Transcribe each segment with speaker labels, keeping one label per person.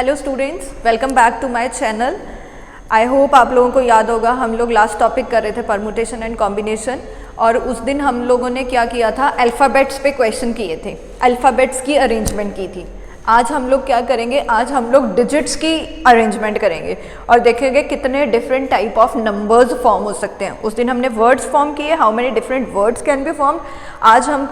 Speaker 1: Hello students, welcome back to my channel. I hope आप लोगों को याद होगा हम लोग लास्ट टॉपिक कर रहे थे परमुटेशन एंड कॉम्बिनेशन, और उस दिन हम लोगों ने क्या किया था, अल्फ़ाबेट्स पे क्वेश्चन किए थे, अल्फ़ाबेट्स की अरेंजमेंट की थी। आज हम लोग क्या करेंगे, आज हम लोग डिजिट्स की अरेंजमेंट करेंगे और देखेंगे कितने different type of numbers form हो सकते हैं। उस दिन हमने वर्ड्स फॉर्म किए, how many different words can be formed. आज हम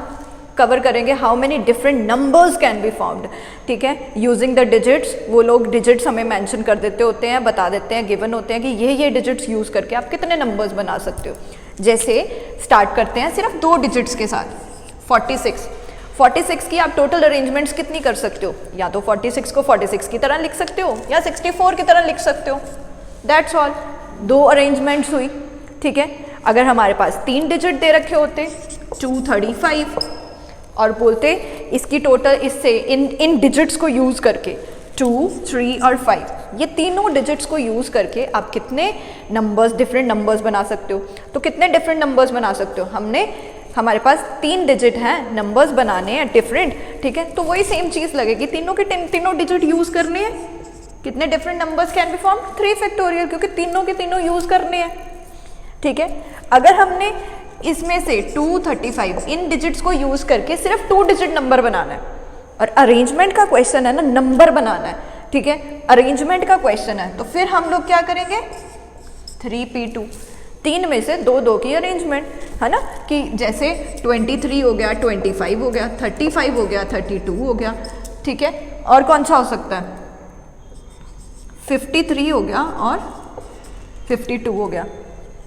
Speaker 1: कवर करेंगे how many different numbers can be formed. ठीक है, यूजिंग द डिजिट्स। वो लोग डिजिट्स हमें मेंशन कर देते होते हैं, बता देते हैं, गिवन होते हैं कि ये डिजिट्स यूज़ करके आप कितने नंबर्स बना सकते हो। जैसे स्टार्ट करते हैं सिर्फ 2 डिजिट्स के साथ, 46 की आप टोटल अरेंजमेंट्स कितनी कर सकते हो, या तो 46 को 46 की तरह लिख सकते हो या 64 की तरह लिख सकते हो। दैट्स ऑल, 2 अरेंजमेंट्स हुई। ठीक है, अगर हमारे पास 3 डिजिट दे रखे होते 235 और बोलते इसकी टोटल, इससे इन डिजिट्स को यूज़ करके 2, 3 और 5, ये तीनों डिजिट्स को यूज़ करके आप कितने नंबर्स, डिफरेंट नंबर्स बना सकते हो। तो कितने डिफरेंट नंबर्स बना सकते हो, हमारे पास 3 डिजिट हैं, नंबर्स बनाने हैं डिफरेंट। ठीक है, तो वही सेम चीज़ लगेगी, तीनों के तीनों डिजिट यूज़ करने हैं। कितने different numbers can be form, 3 factorial, क्योंकि तीनों के तीनों यूज़ करने हैं। ठीक है, अगर हमने इसमें से 235 इन डिजिट्स को यूज़ करके सिर्फ 2 डिजिट नंबर बनाना है, और अरेंजमेंट का क्वेश्चन है ना, नंबर बनाना है। ठीक है, अरेंजमेंट का क्वेश्चन है, तो फिर हम लोग क्या करेंगे, 3p2, 3 में से 2 की अरेंजमेंट, है ना, कि जैसे 23 हो गया, 25 हो गया, 35 हो गया, 32 हो गया। ठीक है, और कौन सा हो सकता है, 53 हो गया और 52 हो गया।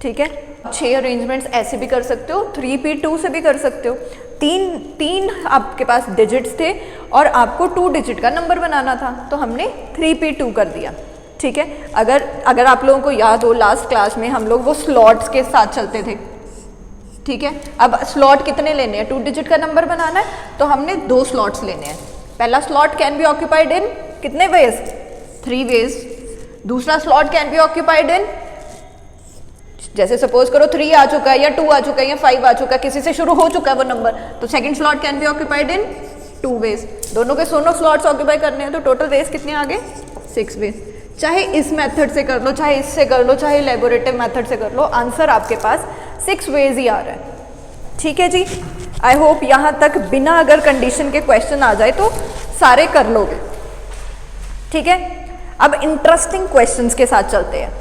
Speaker 1: ठीक है, 6 अरेंजमेंट्स ऐसे भी कर सकते हो, 3p2 से भी कर सकते हो। तीन आपके पास डिजिट्स थे और आपको 2 डिजिट का नंबर बनाना था, तो हमने 3p2 कर दिया। ठीक है, अगर आप लोगों को याद हो, लास्ट क्लास में हम लोग वो स्लॉट्स के साथ चलते थे। ठीक है, अब स्लॉट कितने लेने हैं, 2 डिजिट का नंबर बनाना है, तो हमने 2 स्लॉट्स लेने हैं। पहला स्लॉट कैन बी ऑक्यूपाइड इन कितने वेज, 3 वेज। दूसरा स्लॉट कैन बी ऑक्यूपाइड इन, जैसे सपोज करो 3 आ चुका है या 2 आ चुका है या 5 आ चुका है, किसी से शुरू हो चुका है वो नंबर, तो second slot can be occupied in 2 ways. दोनों के दोनों स्लॉट्स ऑक्यूपाई करने हैं, तो टोटल वेज कितने आ गए, 6 वेज। चाहे इस मेथड से कर लो, चाहे इससे कर लो, चाहे लैबोरेटरी मेथड से कर लो, आंसर आपके पास 6 वेज ही आ रहा है। ठीक है जी, आई होप यहाँ तक बिना अगर कंडीशन के क्वेश्चन आ जाए तो सारे कर लोगे। ठीक है, अब इंटरेस्टिंग क्वेश्चंस के साथ चलते हैं।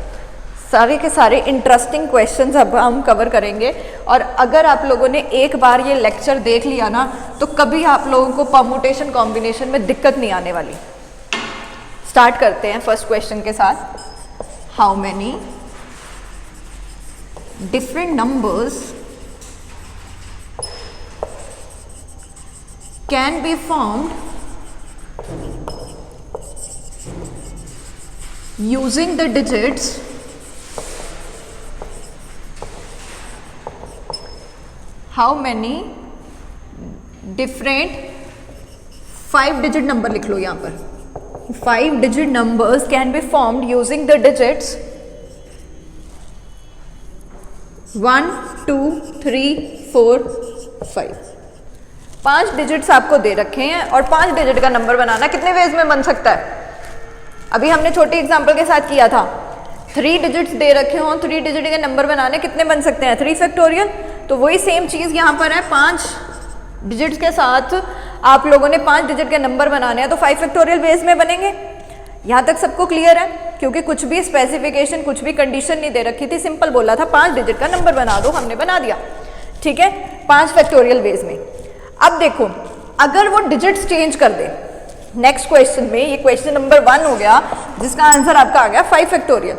Speaker 1: सारे के सारे इंटरेस्टिंग क्वेश्चंस अब हम कवर करेंगे, और अगर आप लोगों ने एक बार ये लेक्चर देख लिया ना, तो कभी आप लोगों को परमुटेशन कॉम्बिनेशन में दिक्कत नहीं आने वाली। स्टार्ट करते हैं फर्स्ट क्वेश्चन के साथ। How many different numbers can be formed using the digits how many different 5 digit number लिख लो यहाँ पर, 5 digit numbers can be formed using the digits 1, 2, 3, 4, 5। 5 digits आपको दे रखे हैं और 5 डिजिट का नंबर बनाना कितने वेज में बन सकता है। अभी हमने छोटे एग्जाम्पल के साथ किया था, 3 डिजिट्स दे रखे हों, 3 डिजिट के नंबर बनाने कितने बन सकते हैं, 3 फैक्टोरियल। तो वही सेम चीज़ यहाँ पर है, 5 डिजिट्स के साथ आप लोगों ने 5 डिजिट के नंबर बनाने हैं, तो 5 फैक्टोरियल वेज में बनेंगे। यहाँ तक सबको क्लियर है, क्योंकि कुछ भी स्पेसिफिकेशन, कुछ भी कंडीशन नहीं दे रखी थी, सिंपल बोला था 5 डिजिट का नंबर बना दो, हमने बना दिया। ठीक है, 5 फैक्टोरियल वेज में। अब देखो, अगर वो डिजिट्स चेंज कर दे, नेक्स्ट क्वेश्चन में, ये क्वेश्चन नंबर 1 हो गया जिसका आंसर आपका आ गया 5 फैक्टोरियल।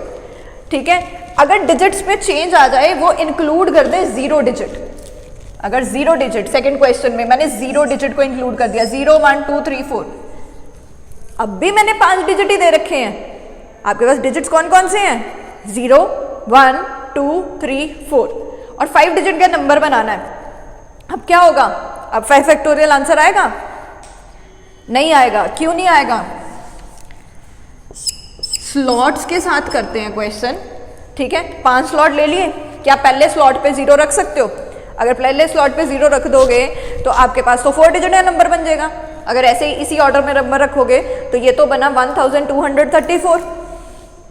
Speaker 1: ठीक है, अगर डिजिट्स में चेंज आ जाए, वो इंक्लूड कर दे 0 डिजिट। अगर 0 डिजिट, सेकंड क्वेश्चन में मैंने 0 डिजिट को इंक्लूड कर दिया, 0, 1, 2, 3, 4। अब भी मैंने 5 डिजिट ही दे रखे हैं, आपके पास डिजिट्स कौन कौन से हैं, 0, 1, 2, 3, 4, और 5 डिजिट का नंबर बनाना है। अब क्या होगा, अब 5 फैक्टोरियल आंसर आएगा, नहीं आएगा। क्यों नहीं आएगा, स्लॉट्स के साथ करते हैं क्वेश्चन। ठीक है, 5 स्लॉट ले लिए, क्या पहले स्लॉट पे 0 रख सकते हो, अगर पहले स्लॉट पे 0 रख दोगे तो आपके पास तो 4 डिजिट का नंबर बन जाएगा, अगर ऐसे ही इसी ऑर्डर में नंबर रखोगे तो ये तो बना 1234,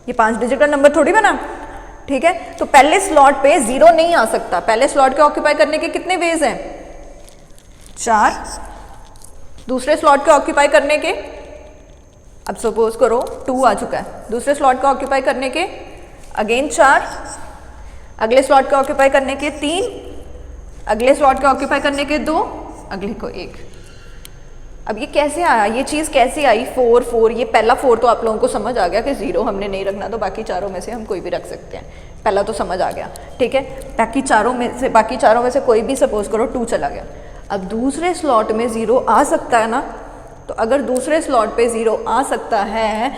Speaker 1: ये 5 डिजिट का नंबर थोड़ी बना, ठीक है। तो पहले स्लॉट पे 0 नहीं आ सकता। पहले स्लॉट के ऑक्यूपाई करने के कितने वेज हैं? 4। दूसरे स्लॉट के ऑक्यूपाई करने के, अब सपोज करो 2 आ चुका है, दूसरे स्लॉट के ऑक्यूपाई करने के अगेन 4, अगले स्लॉट के ऑक्यूपाई करने के 3, अगले स्लॉट के ऑक्यूपाई करने के 2, अगले को 1। अब ये कैसे आया, ये चीज़ कैसे आई? 4 4, ये पहला 4 तो आप लोगों को समझ आ गया कि 0 हमने नहीं रखना, तो बाकी चारों में से हम कोई भी रख सकते हैं, पहला तो समझ आ गया, ठीक है। बाकी चारों में से कोई भी सपोज करो 2 चला गया। अब दूसरे स्लॉट में 0 आ सकता है ना, तो अगर दूसरे स्लॉट पे 0 आ सकता है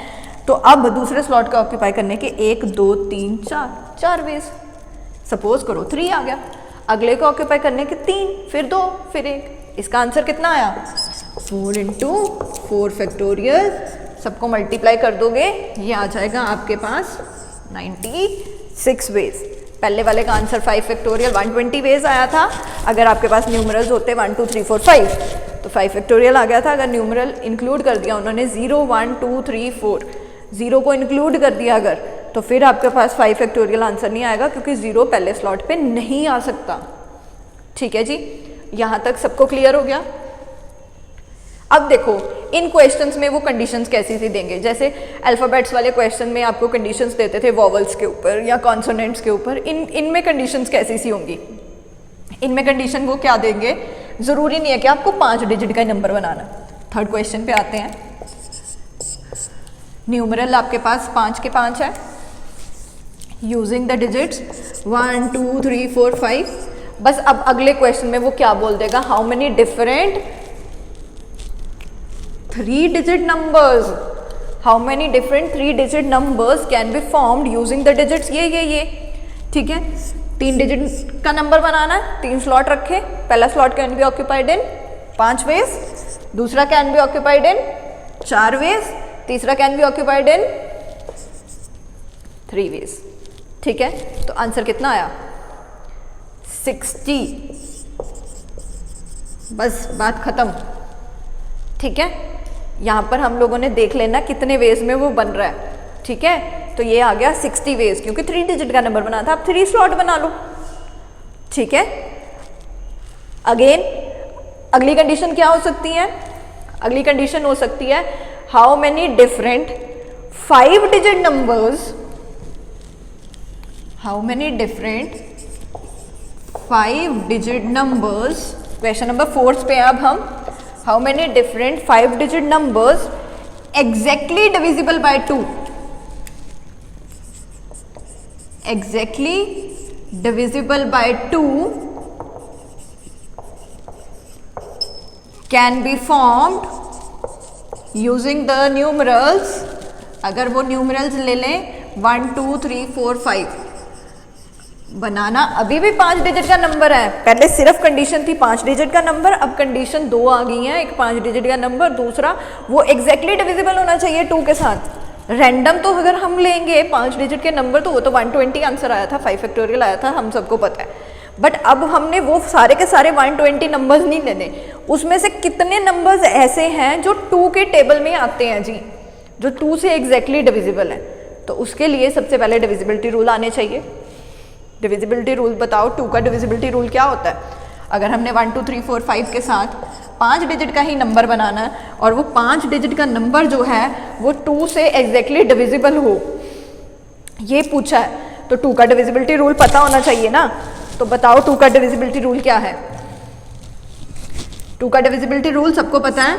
Speaker 1: तो अब दूसरे स्लॉट का ऑक्यूपाई करने के 1 2 3 4 वेज। सपोज करो 3 आ गया, अगले को ऑक्यूपाई करने के 3, फिर 2, फिर 1। इसका आंसर कितना आया? 4 × 4 फैक्टोरियल। सबको मल्टीप्लाई कर दोगे, ये आ जाएगा आपके पास 96 वेज। पहले वाले का आंसर 5 फैक्टोरियल 120 वेज आया था। अगर आपके पास न्यूमरल्स होते 1 2 3 4 5 तो 5 फैक्टोरियल आ गया था। अगर न्यूमरल इंक्लूड कर दिया उन्होंने 0 1 2 3 4, 0 को इंक्लूड कर दिया अगर, तो फिर आपके पास 5 फैक्टोरियल आंसर नहीं आएगा, क्योंकि 0 पहले स्लॉट पे नहीं आ सकता। ठीक है जी, यहाँ तक सबको क्लियर हो गया? अब देखो इन क्वेश्चंस में वो कंडीशंस कैसी सी देंगे, जैसे अल्फ़ाबेट्स वाले क्वेश्चन में आपको कंडीशंस देते थे वॉवल्स के ऊपर या कॉन्सोनेंट्स के ऊपर। इनमें कंडीशंस कैसी सी होंगी? इनमें कंडीशन वो क्या देंगे? ज़रूरी नहीं है कि आपको 5 डिजिट का नंबर बनाना। थर्ड क्वेश्चन पे आते हैं। न्यूमरल आपके पास 5 के 5 है, यूजिंग द डिजिट्स 1 2 3 4 5। बस अब अगले क्वेश्चन में वो क्या बोल देगा? How many different 3 digit numbers, how many different 3 digit numbers can be formed using the digits. ये ठीक है, 3 डिजिट का नंबर बनाना है, 3 स्लॉट रखे। पहला slot can be occupied in 5 ways, दूसरा can be occupied in 4 ways, तीसरा can be occupied in 3 ways. ठीक है, तो आंसर कितना आया? 60। बस बात खत्म। ठीक है, यहाँ पर हम लोगों ने देख लेना कितने वेज में वो बन रहा है। ठीक है, तो ये आ गया 60 वेज, क्योंकि 3 डिजिट का नंबर बना था, आप 3 स्लॉट बना लो। ठीक है, अगेन अगली कंडीशन क्या हो सकती है? अगली कंडीशन हो सकती है how many different 5 digit numbers, how many different 5 digit numbers. Question number 4 पे अब हम, how many different 5 digit numbers exactly divisible by 2, exactly divisible by 2 can be formed using the numerals. अगर वो न्यूमरल्स ले लें 1 2 3 4 5, बनाना अभी भी 5 डिजिट का नंबर है। पहले सिर्फ कंडीशन थी 5 डिजिट का नंबर, अब कंडीशन 2 आ गई है, एक 5 डिजिट का नंबर, दूसरा वो एग्जैक्टली डिविजिबल होना चाहिए 2 के साथ। रैंडम तो अगर हम लेंगे 5 डिजिट के नंबर तो वो तो 120 आंसर आया था, 5 फैक्टोरियल आया था, हम सबको पता है। बट अब हमने वो सारे के सारे 120 नंबर्स नहीं लेने, उसमें से कितने नंबर्स ऐसे हैं जो 2 के टेबल में आते हैं जी, जो 2 से एग्जैक्टली डिविजिबल है। तो उसके लिए सबसे पहले डिविजिबिलिटी रूल आने चाहिए। डिविजिबिलिटी रूल बताओ, 2 का डिविजिबिलिटी रूल क्या होता है? अगर हमने 1 2 3 4 5 के साथ 5 डिजिट का ही नंबर बनाना है और वो 5 डिजिट का नंबर जो है वो 2 से एग्जैक्टली डिविजिबल हो, ये पूछा है, तो 2 का डिविजिबिलिटी रूल पता होना चाहिए ना। तो बताओ 2 का डिविजिबिलिटी रूल क्या है? 2 का डिविजिबिलिटी रूल सबको पता है,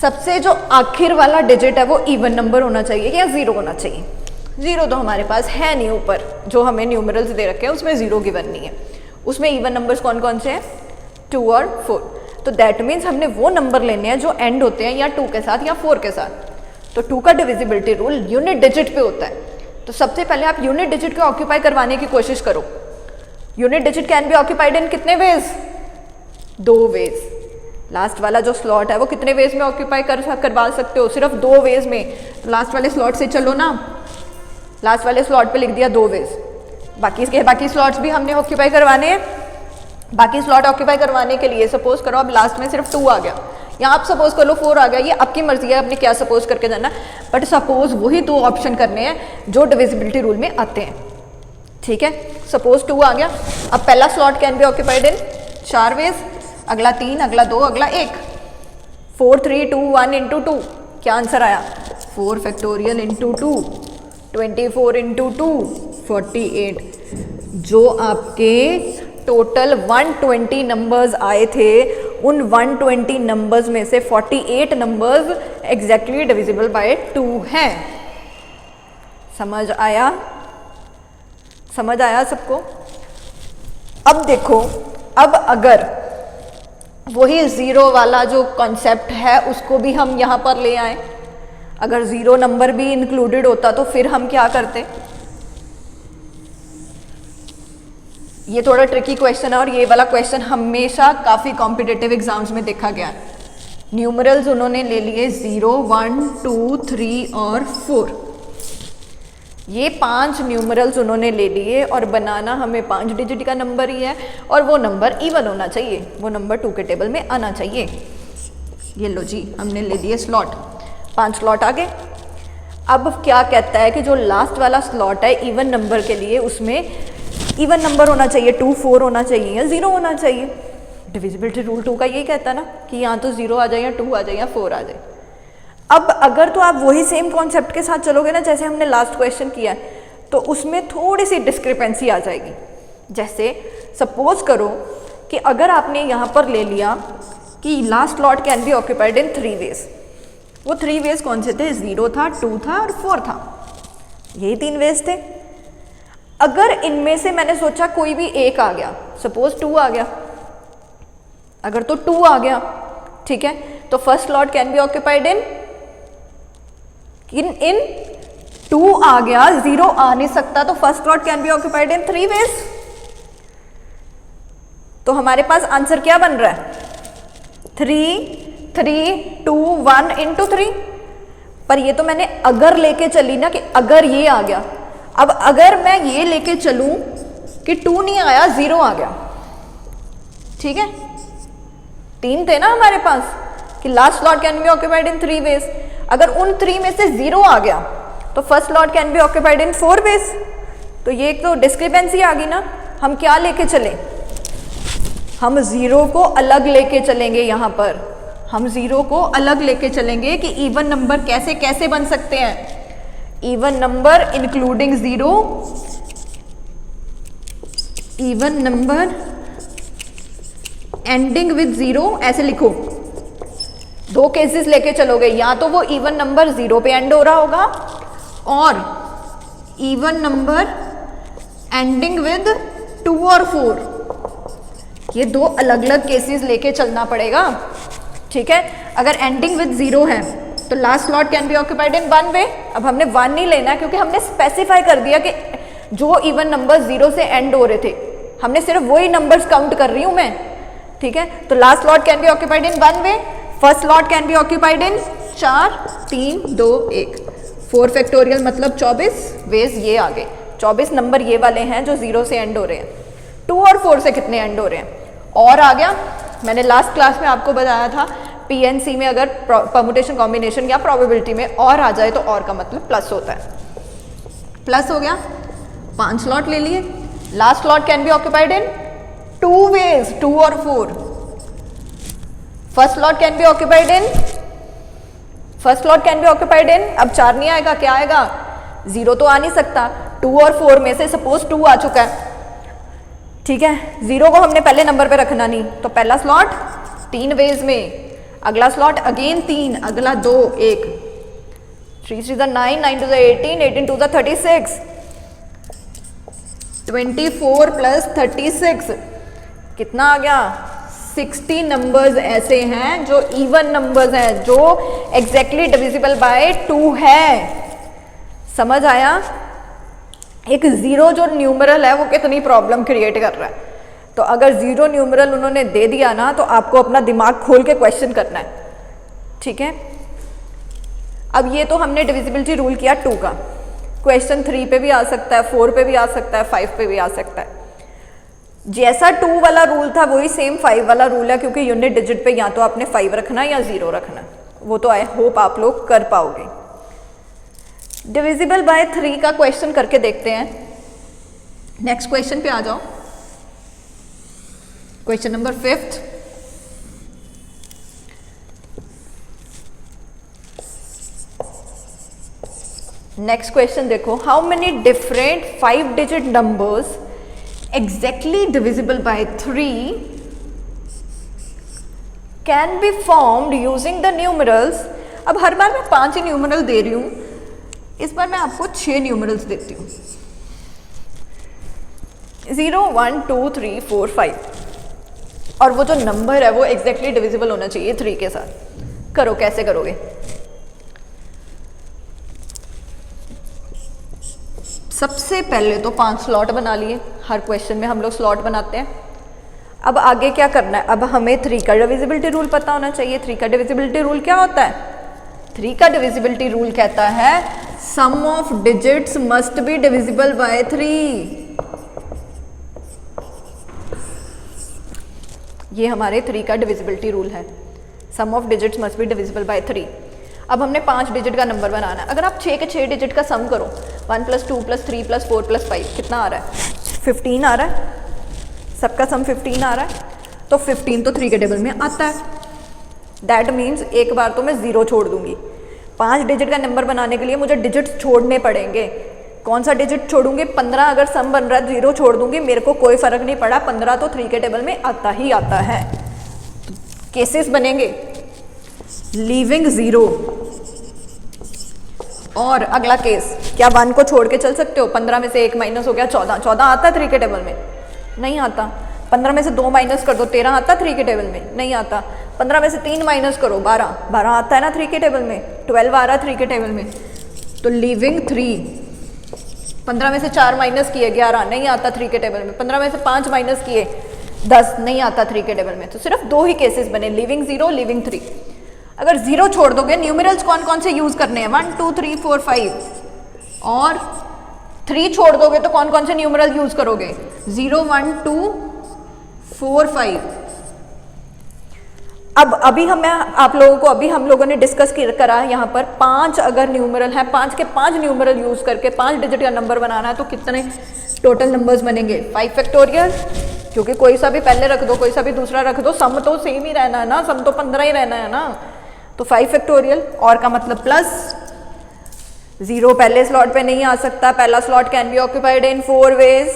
Speaker 1: सबसे जो आखिर वाला डिजिट है वो इवन नंबर होना चाहिए या 0 होना चाहिए। 0 तो हमारे पास है नहीं, ऊपर जो हमें न्यूमरल्स दे रखे हैं उसमें 0 गिवन नहीं है। उसमें इवन नंबर्स कौन कौन से हैं? 2 और 4। तो दैट मीन्स हमने वो नंबर लेने हैं जो एंड होते हैं या 2 के साथ या 4 के साथ। तो 2 का डिविजिबिलिटी रूल यूनिट डिजिट पे होता है। तो सबसे पहले आप यूनिट डिजिट को ऑक्यूपाई करवाने की कोशिश करो। Unit digit can be occupied इन कितने वेज? 2 वेज। लास्ट वाला जो स्लॉट है वो कितने वेज में ऑक्यूपाई करवा सकते हो? सिर्फ 2 वेज में। तो लास्ट वाले स्लॉट से चलो ना, लास्ट वाले स्लॉट पे लिख दिया 2 वेज, बाकी स्लॉट्स भी हमने ऑक्यूपाई करवाने हैं। बाकी स्लॉट ऑक्यूपाई करवाने के लिए सपोज करो अब लास्ट में सिर्फ 2 आ गया, या आप सपोज कर लो 4 आ गया, ये आपकी मर्जी है, आपने क्या सपोज करके जाना, बट सपोज वही 2 ऑप्शन करने हैं जो डिविजिबिलिटी रूल में आते हैं। ठीक है, सपोज 2 आ गया, अब पहला slot can be occupied in 4 ways, अगला 3, अगला 2, अगला 1। 4 3 2 1 इंटू 2, क्या आंसर आया? 4 फैक्टोरियल इंटू 2, 24 इंटू 2, 48। जो आपके टोटल 120 नंबर्स आए थे, उन 120 नंबर्स में से 48 नंबर्स एग्जैक्टली डिविजिबल बाय 2 हैं। समझ आया? समझ आया सबको? अब देखो, अब अगर वही ज़ीरो वाला जो कॉन्सेप्ट है उसको भी हम यहाँ पर ले आए, अगर ज़ीरो नंबर भी इंक्लूडेड होता तो फिर हम क्या करते? ये थोड़ा ट्रिकी क्वेश्चन है और ये वाला क्वेश्चन हमेशा काफ़ी कॉम्पिटिटिव एग्जाम्स में देखा गया है। न्यूमरल्स उन्होंने ले लिए 0 1 2 3 और 4, ये 5 न्यूमरल्स उन्होंने ले लिए और बनाना हमें 5 डिजिट का नंबर ही है और वो नंबर इवन होना चाहिए, वो नंबर 2 के टेबल में आना चाहिए। ये लो जी, हमने ले लिए स्लॉट, 5 स्लॉट आ गए। अब क्या कहता है कि जो लास्ट वाला स्लॉट है इवन नंबर के लिए, उसमें इवन नंबर होना चाहिए, 2 4 होना चाहिए या 0 होना चाहिए। डिविजिबिलिटी रूल 2 का यही कहता है ना कि यहाँ तो 0 आ जाए या 2 आ जाए या 4 आ जाए। अब अगर तो आप वही सेम कॉन्सेप्ट के साथ चलोगे ना जैसे हमने लास्ट क्वेश्चन किया है, तो उसमें थोड़ी सी डिस्क्रिपेंसी आ जाएगी। जैसे सपोज करो कि अगर आपने यहाँ पर ले लिया कि last slot can be occupied in 3 ways, वो 3 वेज कौन से थे? 0 था, 2 था और 4 था, यही 3 वेज थे। अगर इनमें से मैंने सोचा कोई भी एक आ गया, सपोज 2 आ गया, अगर तो 2 आ गया, ठीक है, तो first slot can be occupied in 2 आ गया, 0 आ नहीं सकता, तो first slot can be occupied in 3 ways. तो हमारे पास आंसर क्या बन रहा है? 3 3 2 1 इंटू 3। पर ये तो मैंने अगर लेके चली ना कि अगर ये आ गया। अब अगर मैं ये लेके चलूं कि 2 नहीं आया, 0 आ गया, ठीक है, 3 थे ना हमारे पास कि last slot can be occupied in 3 ways. अगर उन 3 में से 0 आ गया तो first slot can be occupied in 4 ways. तो ये एक तो डिस्क्रिपेंसी आ गई ना। हम क्या लेके चले? हम 0 को अलग लेके चलेंगे। यहाँ पर हम 0 को अलग लेके चलेंगे कि इवन नंबर कैसे कैसे बन सकते हैं। Even number including 0, even number ending with 0, ऐसे लिखो। 2 केसेस लेके चलोगे, या तो वो इवन नंबर 0 पे एंड हो रहा होगा और इवन नंबर एंडिंग विद 2 और 4। ये 2 अलग अलग केसेस लेके चलना पड़ेगा, ठीक है। अगर एंडिंग विद 0 है तो last slot can be occupied इन 1 वे। अब हमने 1 नहीं लेना क्योंकि हमने स्पेसिफाई कर दिया कि जो इवन नंबर 0 से एंड हो रहे थे, हमने सिर्फ वही नंबर्स काउंट कर रही हूं मैं, ठीक है। तो last slot can be occupied in 1 way, first slot can be occupied in 4 3 2 1। 4 factorial मतलब 24 वेज ये आ गए। 24 नंबर ये वाले हैं जो 0 से एंड हो रहे हैं। 2 और 4 से कितने एंड हो रहे हैं? और आ गया। मैंने लास्ट क्लास में आपको बताया था पीएनसी में अगर परमुटेशन कॉम्बिनेशन या प्रोबेबिलिटी में और आ जाए तो और का मतलब प्लस होता है। प्लस हो गया, 5 स्लॉट ले लिए। Last slot can be occupied in 2 ways, 2 और 4। First slot can be occupied in, first slot can be occupied in, अब 4 नहीं आएगा, क्या आएगा? 0 तो आ नहीं सकता। 2 और 4 में से सपोज 2 आ चुका है, ठीक है। 0 को हमने पहले नंबर पे रखना नहीं, तो पहला स्लॉट 3 वेज में, अगला स्लॉट अगेन 3, अगला 2 1, 3 3 9, 9 2 18, 18 2 36, 24 प्लस 36 कितना आ गया? 60 नंबर्स ऐसे हैं जो इवन नंबर्स हैं, जो एग्जैक्टली डिविजिबल बाय 2 है। समझ आया? एक 0 जो न्यूमरल है वो कितनी प्रॉब्लम क्रिएट कर रहा है। तो अगर 0 न्यूमरल उन्होंने दे दिया ना तो आपको अपना दिमाग खोल के क्वेश्चन करना है, ठीक है। अब ये तो हमने डिविजिबिलिटी रूल किया 2 का। क्वेश्चन 3 पे भी आ सकता है, 4 पे भी आ सकता है, 5 पे भी आ सकता है। जैसा 2 वाला रूल था वही सेम 5 वाला रूल है, क्योंकि यूनिट डिजिट पे या तो आपने 5 रखना या 0 रखना, वो तो आई होप आप लोग कर पाओगे। डिविजिबल बाय 3 का क्वेश्चन करके देखते हैं। नेक्स्ट क्वेश्चन पे आ जाओ, क्वेश्चन नंबर 5। नेक्स्ट क्वेश्चन देखो, how many different 5 digit numbers exactly divisible by 3 can be formed using the numerals। अब हर बार मैं 5 ही न्यूमरल दे रही हूं, इस बार मैं आपको 6 न्यूमरल्स देती हूं, 0 1 2 3 4 5, और वो जो नंबर है वो एग्जैक्टली डिविजिबल होना चाहिए 3 के साथ। करो, कैसे करोगे? सबसे पहले तो 5 स्लॉट बना लिए, हर क्वेश्चन में हम लोग स्लॉट बनाते हैं। अब आगे क्या करना है? अब हमें 3 का डिविजिबिलिटी रूल पता होना चाहिए। 3 का डिविजिबिलिटी रूल क्या होता है? 3 का डिविजिबिलिटी रूल कहता है sum of digits must be divisible by 3। ये हमारे 3 का डिविजिबिलिटी रूल है, sum of digits must be divisible by 3। अब हमने 5 डिजिट का नंबर बनाना है। अगर आप 6 के 6 डिजिट का सम करो, 1 + 2 + 3 + 4 + 5 कितना आ रहा है? 15 आ रहा है। सबका सम 15 आ रहा है, तो 15 तो 3 के टेबल में आता है। दैट मीन्स एक बार तो मैं 0 छोड़ दूंगी। 5 डिजिट का नंबर बनाने के लिए मुझे डिजिट छोड़ने पड़ेंगे। कौन सा डिजिट छोड़ूंगी? 15 अगर सम बन रहा है 0 छोड़ दूंगी, मेरे को कोई फर्क नहीं पड़ा, 15 तो 3 के टेबल में आता ही आता है। केसेस बनेंगे लीविंग 0। और अगला केस, क्या 1 को छोड़ के चल सकते हो? 15 में से 1 माइनस हो गया 14, 14 आता है 3 के टेबल में? नहीं आता। 15 में से 2 माइनस कर दो, 13 आता है 3 के टेबल में? नहीं आता। 15 में से 3 माइनस करो, 12, 12 आता है ना 3 के टेबल में? 12 आ रहा है 3 के टेबल में, तो लीविंग 3। 15 में से 4 माइनस किए 11, नहीं आता 3 के टेबल में। 15 में से 5 माइनस किए 10, नहीं आता 3 के टेबल में। तो सिर्फ 2 ही केसेस बने, लीविंग 0, लीविंग 3। अगर 0 छोड़ दोगे, न्यूमरल्स कौन कौन से यूज करने हैं? 1 2 3 4 5, और 3 छोड़ दोगे तो कौन कौन से न्यूमरल यूज करोगे? 0 1 2 4 5। अब अभी आप लोगों को हम लोगों ने डिस्कस करा यहाँ पर 5 अगर न्यूमरल है, 5 के 5 न्यूमरल यूज करके 5 डिजिट का नंबर बनाना है, तो कितने टोटल नंबर्स बनेंगे? 5 फैक्टोरियल, क्योंकि कोई सा भी पहले रख दो, कोई सा भी दूसरा रख दो, सम तो सेम ही रहना है ना, सम तो 15 ही रहना है ना, तो 5 फैक्टोरियल। और का मतलब प्लस 0 पहले स्लॉट पे नहीं आ सकता, पहला slot can be occupied in 4 ways.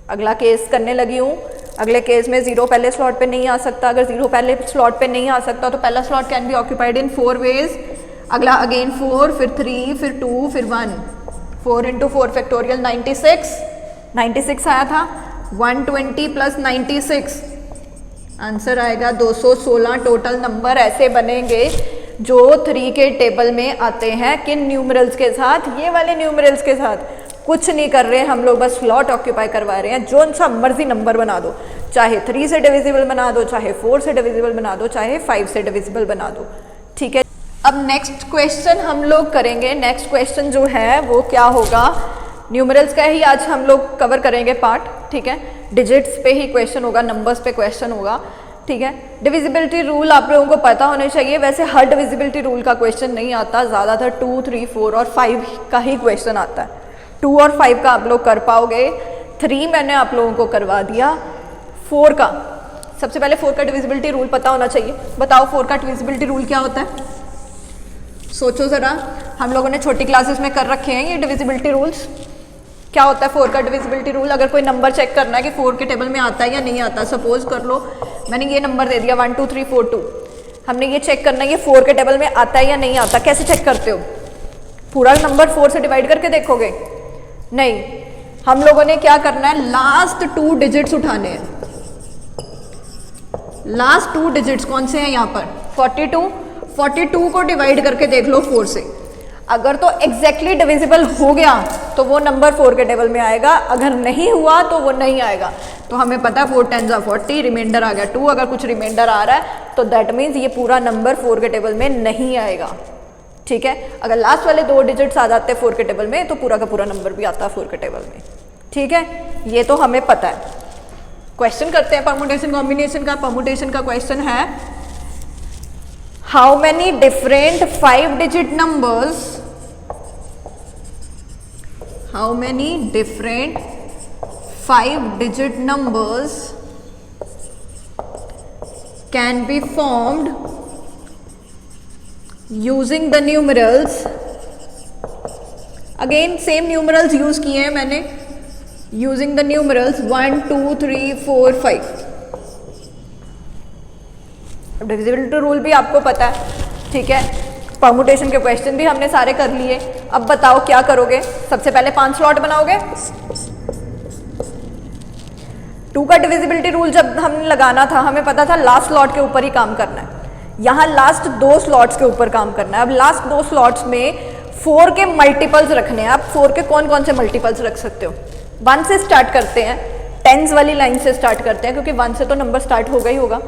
Speaker 1: अगला केस करने लगी हूँ, अगले केस में 0 पहले स्लॉट पे नहीं आ सकता। अगर 0 पहले स्लॉट पे नहीं आ सकता तो पहला slot can be occupied in 4 ways. अगला अगेन 4, फिर 3, फिर 2, फिर 1। 4 × 4 फैक्टोरियल 96, 96 आया था। 120 + 96, आंसर आएगा 216 टोटल नंबर ऐसे बनेंगे जो 3 के टेबल में आते हैं। किन न्यूमरल्स के साथ? ये वाले न्यूमरल्स के साथ। कुछ नहीं कर रहे हैं हम लोग, बस स्लॉट ऑक्यूपाई करवा रहे हैं। जो सा मर्जी नंबर बना दो, चाहे 3 से डिविजिबल बना दो, चाहे 4 से डिविजिबल बना दो, चाहे 5 से डिविजिबल बना दो, ठीक है। अब नेक्स्ट क्वेश्चन हम लोग करेंगे। नेक्स्ट क्वेश्चन जो है वो क्या होगा? न्यूमरल्स का ही आज हम लोग कवर करेंगे पार्ट, ठीक है। डिजिट्स पे ही क्वेश्चन होगा, नंबर्स पे क्वेश्चन होगा, ठीक है। डिविजिबिलिटी रूल आप लोगों को पता होने चाहिए। वैसे हर डिविजिबिलिटी रूल का क्वेश्चन नहीं आता, ज़्यादातर 2 3 4 और 5 का ही क्वेश्चन आता है। 2 और 5 का आप लोग कर पाओगे, 3 मैंने आप लोगों को करवा दिया। 4 का, सबसे पहले 4 का डिविजिबिलिटी रूल पता होना चाहिए। बताओ 4 का डिविजिबिलिटी रूल क्या होता है? सोचो ज़रा, हम लोगों ने छोटी क्लासेस में कर रखे हैं ये डिविजिबिलिटी रूल्स। क्या होता है 4 का डिविजिबिलिटी रूल? अगर कोई नंबर चेक करना है कि 4 के टेबल में आता है या नहीं आता, सपोज कर लो मैंने ये नंबर दे दिया 1 2 3 4 2, हमने ये चेक करना है ये 4 के टेबल में आता है या नहीं आता। कैसे चेक करते हो? पूरा नंबर 4 से डिवाइड करके देखोगे? नहीं, हम लोगों ने क्या करना है, लास्ट 2 डिजिट्स उठाने हैं। लास्ट 2 डिजिट्स कौन से हैं यहाँ पर? 42, 42 को डिवाइड करके देख लो 4 से। अगर तो एग्जैक्टली डिविजिबल हो गया तो वो नंबर 4 के टेबल में आएगा, अगर नहीं हुआ तो वो नहीं आएगा। तो हमें पता है 4 10 40, रिमाइंडर आ गया 2। अगर कुछ रिमाइंडर आ रहा है तो दैट मीन्स ये पूरा नंबर 4 के टेबल में नहीं आएगा, ठीक है। अगर लास्ट वाले 2 डिजिट्स आ जाते हैं 4 के टेबल में तो पूरा का पूरा नंबर भी आता है 4 के टेबल में, ठीक है। ये तो हमें पता है। क्वेश्चन करते हैं परमुटेशन कॉम्बिनेशन का। परमुटेशन का क्वेश्चन है how many different 5 digit numbers, how many different 5 digit numbers can be formed using the numerals, again same numerals use किए हैं मैंने, using the numerals 1 2 3 4 5। Divisibility rule भी आपको पता है, ठीक है। परमुटेशन के क्वेश्चन भी हमने सारे कर लिए। अब बताओ क्या करोगे। सबसे पहले 5 स्लॉट बनाओगे। 2 का डिविजिबिलिटी रूल जब हमने लगाना था हमें पता था लास्ट स्लॉट के ऊपर ही काम करना है। यहाँ लास्ट 2 स्लॉट्स के ऊपर काम करना है। अब लास्ट 2 स्लॉट्स में 4 के मल्टीपल्स रखने हैं। आप 4 के कौन कौन से मल्टीपल्स रख सकते हो। 1 से स्टार्ट करते हैं, टेंस वाली लाइन से स्टार्ट करते हैं क्योंकि 1 से तो नंबर स्टार्ट होगा ही होगा।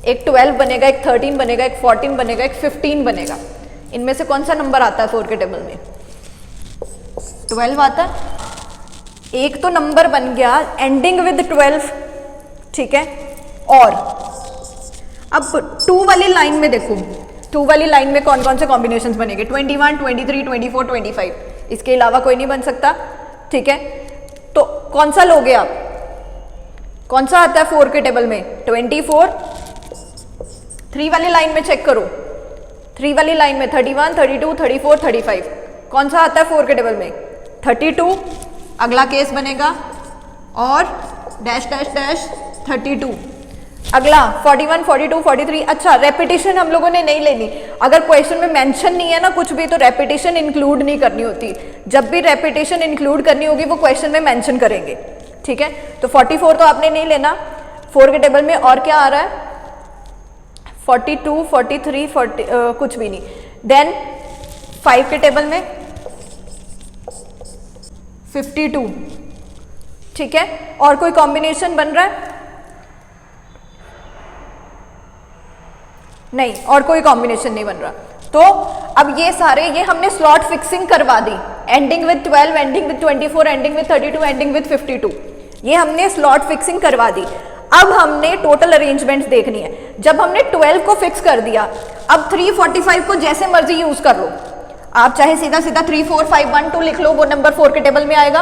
Speaker 1: एक 12 बनेगा, एक 13 बनेगा, एक 14 बनेगा, एक 15 बनेगा। इनमें से कौन सा नंबर आता है 4 के टेबल में? 12 आता है। एक तो नंबर बन गया एंडिंग विद 12, ठीक है। और अब 2 वाली लाइन में देखो, 2 वाली लाइन में कौन कौन से कॉम्बिनेशंस बनेंगे? 21 23 24 25, इसके अलावा कोई नहीं बन सकता, ठीक है। तो कौन सा लोगे आप? कौन सा आता है 4 के टेबल में? 24। 3 वाली लाइन में चेक करो, 3 वाली लाइन में 31 32 34 35, कौन सा आता है 4 के टेबल में? 32। अगला केस बनेगा और डैश डैश डैश 32। अगला 41 42 43। अच्छा, रेपिटेशन हम लोगों ने नहीं लेनी। अगर क्वेश्चन में मेंशन नहीं है ना कुछ भी तो रेपिटेशन इंक्लूड नहीं करनी होती। जब भी रेपिटेशन इंक्लूड करनी होगी वो क्वेश्चन में मेंशन करेंगे, ठीक है। तो 44 तो आपने नहीं लेना 4 के टेबल में। और क्या आ रहा है? 42 43 40 कुछ भी नहीं। देन 5 के टेबल में 52, ठीक है। और कोई कॉम्बिनेशन बन रहा है? नहीं, और कोई कॉम्बिनेशन नहीं बन रहा। तो अब ये सारे ये हमने स्लॉट फिक्सिंग करवा दी। Ending with 12, ending with 24, ending with 32, ending with 52, ये हमने स्लॉट फिक्सिंग करवा दी। अब हमने टोटल अरेंजमेंट्स देखनी है। जब हमने 12 को फिक्स कर दिया, अब 345 को जैसे मर्जी यूज कर लो। आप चाहे सीधा सीधा 3 4 5 1 2 लिख लो, वो नंबर 4 के टेबल में आएगा।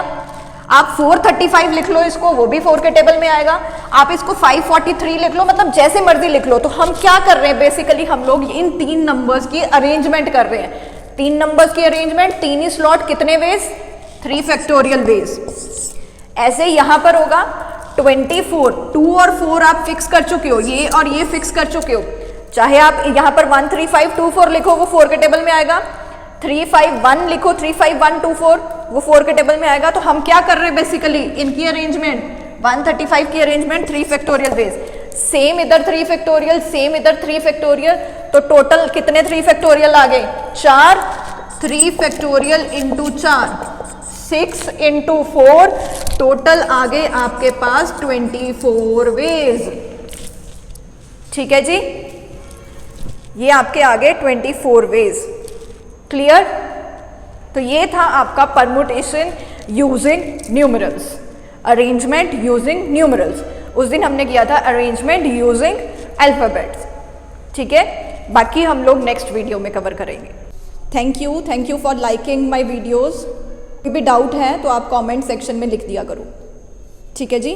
Speaker 1: आप 435 लिख लो इसको, वो भी 4 के टेबल में आएगा। आप इसको 543 लिख लो, मतलब जैसे मर्जी लिख लो। तो हम क्या कर रहे हैं बेसिकली, हम लोग इन 3 नंबर्स की अरेंजमेंट कर रहे हैं। 3 नंबर्स की अरेंजमेंट, 3 ही स्लॉट, कितने वेज? 3 factorial veg. ऐसे यहां पर होगा 24, 2 और 4 आप फिक्स कर चुके हो, ये और ये फिक्स कर चुके हो। चाहे आप यहां पर 1 3 5 2 4 लिखो, वो 4 के टेबल में आएगा। 3 5 1 लिखो, 3 5 1 2 4, वो 4 के टेबल में आएगा। तो हम क्या कर रहे हैं बेसिकली, इनकी अरेंजमेंट 135 की अरेंजमेंट 3 फैक्टोरियल वेज। सेम इधर 3 फैक्टोरियल, सेम इधर 3 फैक्टोरियल। तो टोटल कितने 3 फैक्टोरियल आ गए? 4। 3 फैक्टोरियल इंटू 4, 6 इंटू 4, टोटल आ गए आपके पास 24 वेज। ठीक है जी, ये आपके आ गए 24 वेज। क्लियर? तो ये था आपका permutation using numerals, arrangement using numerals. उस दिन हमने किया था अरेंजमेंट यूजिंग अल्फाबेट्स, ठीक है। बाकी हम लोग नेक्स्ट वीडियो में कवर करेंगे। Thank you for liking my videos. कोई भी डाउट है तो आप कमेंट सेक्शन में लिख दिया करो, ठीक है जी।